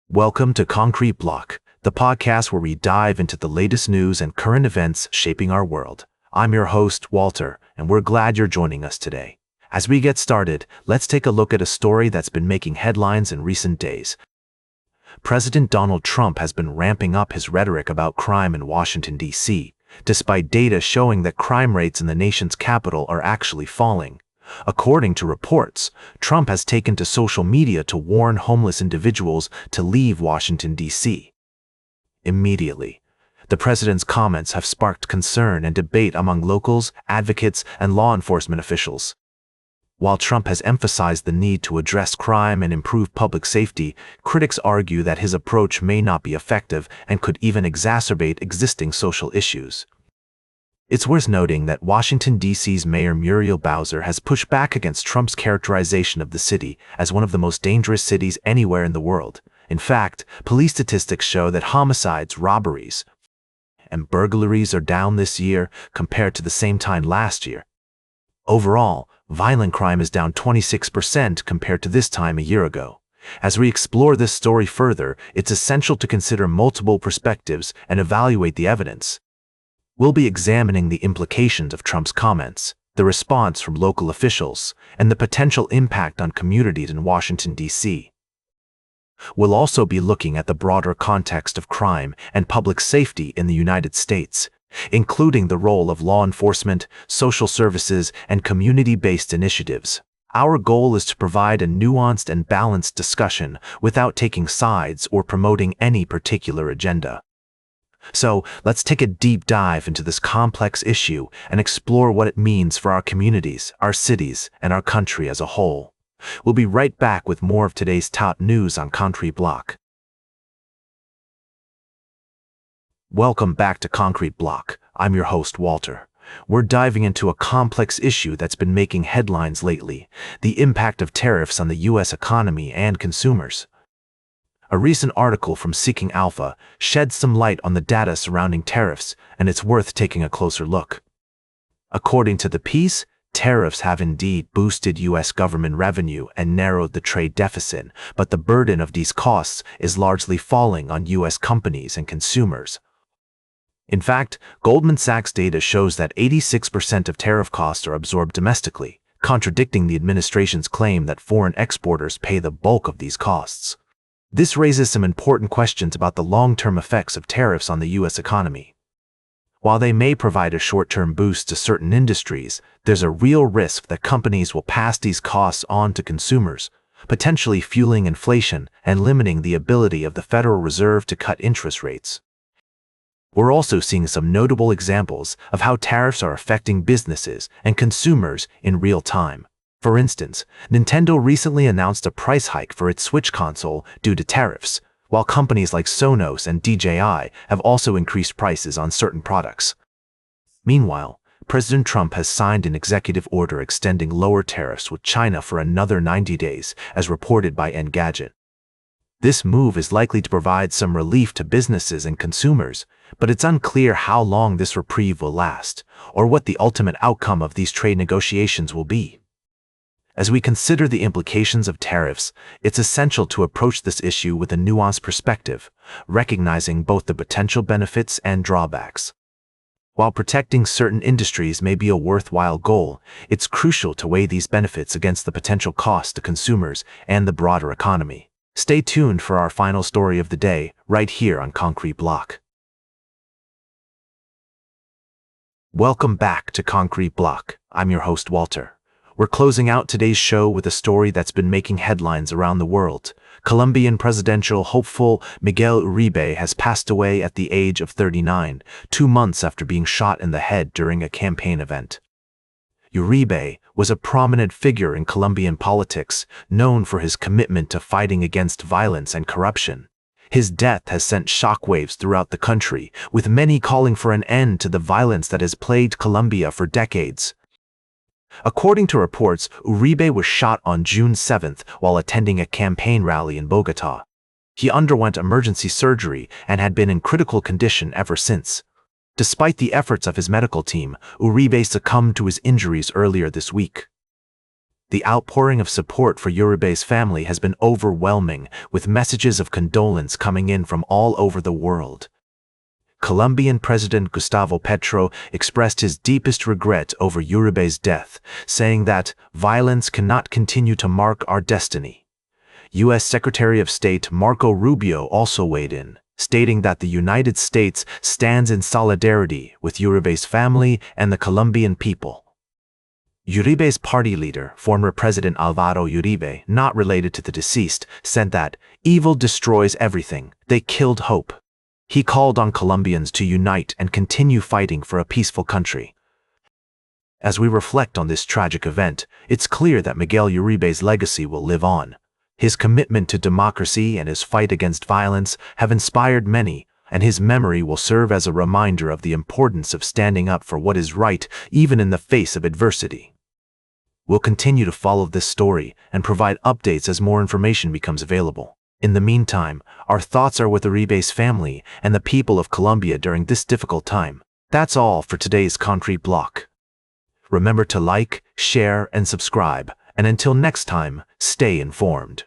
Welcome to Concrete Block, the podcast where we dive into the latest news and current events shaping our world. I'm your host, Walter, and we're glad you're joining us today. As we get started, let's take a look at a story that's been making headlines in recent days. President Donald Trump has been ramping up his rhetoric about crime in Washington, D.C., despite data showing that crime rates in the nation's capital are actually falling. According to reports, Trump has taken to social media to warn homeless individuals to leave Washington, D.C. Immediately, the president's comments have sparked concern and debate among locals, advocates, and law enforcement officials. While Trump has emphasized the need to address crime and improve public safety, critics argue that his approach may not be effective and could even exacerbate existing social issues. It's worth noting that Washington, D.C.'s Mayor Muriel Bowser has pushed back against Trump's characterization of the city as one of the most dangerous cities anywhere in the world. In fact, police statistics show that homicides, robberies, and burglaries are down this year compared to the same time last year. Overall, violent crime is down 26% compared to this time a year ago. As we explore this story further, it's essential to consider multiple perspectives and evaluate the evidence. We'll be examining the implications of Trump's comments, the response from local officials, and the potential impact on communities in Washington, D.C. We'll also be looking at the broader context of crime and public safety in the United States, including the role of law enforcement, social services, and community-based initiatives. Our goal is to provide a nuanced and balanced discussion without taking sides or promoting any particular agenda. So, let's take a deep dive into this complex issue and explore what it means for our communities, our cities, and our country as a whole. We'll be right back with more of today's top news on Concrete Block. Welcome back to Concrete Block. I'm your host, Walter. We're diving into a complex issue that's been making headlines lately: the impact of tariffs on the U.S. economy and consumers. A recent article from Seeking Alpha sheds some light on the data surrounding tariffs, and it's worth taking a closer look. According to the piece, tariffs have indeed boosted U.S. government revenue and narrowed the trade deficit, but the burden of these costs is largely falling on U.S. companies and consumers. In fact, Goldman Sachs data shows that 86% of tariff costs are absorbed domestically, contradicting the administration's claim that foreign exporters pay the bulk of these costs. This raises some important questions about the long-term effects of tariffs on the U.S. economy. While they may provide a short-term boost to certain industries, there's a real risk that companies will pass these costs on to consumers, potentially fueling inflation and limiting the ability of the Federal Reserve to cut interest rates. We're also seeing some notable examples of how tariffs are affecting businesses and consumers in real time. For instance, Nintendo recently announced a price hike for its Switch console due to tariffs, while companies like Sonos and DJI have also increased prices on certain products. Meanwhile, President Trump has signed an executive order extending lower tariffs with China for another 90 days, as reported by Engadget. This move is likely to provide some relief to businesses and consumers, but it's unclear how long this reprieve will last, or what the ultimate outcome of these trade negotiations will be. As we consider the implications of tariffs, it's essential to approach this issue with a nuanced perspective, recognizing both the potential benefits and drawbacks. While protecting certain industries may be a worthwhile goal, it's crucial to weigh these benefits against the potential cost to consumers and the broader economy. Stay tuned for our final story of the day, right here on Concrete Block. Welcome back to Concrete Block. I'm your host, Walter. We're closing out today's show with a story that's been making headlines around the world. Colombian presidential hopeful Miguel Uribe has passed away at the age of 39, 2 months after being shot in the head during a campaign event. Uribe was a prominent figure in Colombian politics, known for his commitment to fighting against violence and corruption. His death has sent shockwaves throughout the country, with many calling for an end to the violence that has plagued Colombia for decades. According to reports, Uribe was shot on June 7th while attending a campaign rally in Bogotá. He underwent emergency surgery and had been in critical condition ever since. Despite the efforts of his medical team, Uribe succumbed to his injuries earlier this week. The outpouring of support for Uribe's family has been overwhelming, with messages of condolence coming in from all over the world. Colombian President Gustavo Petro expressed his deepest regret over Uribe's death, saying that violence cannot continue to mark our destiny. U.S. Secretary of State Marco Rubio also weighed in, stating that the United States stands in solidarity with Uribe's family and the Colombian people. Uribe's party leader, former President Alvaro Uribe, not related to the deceased, said that evil destroys everything. They killed hope. He called on Colombians to unite and continue fighting for a peaceful country. As we reflect on this tragic event, it's clear that Miguel Uribe's legacy will live on. His commitment to democracy and his fight against violence have inspired many, and his memory will serve as a reminder of the importance of standing up for what is right, even in the face of adversity. We'll continue to follow this story and provide updates as more information becomes available. In the meantime, our thoughts are with Uribe's family and the people of Colombia during this difficult time. That's all for today's Concrete Block. Remember to like, share, and subscribe, and until next time, stay informed.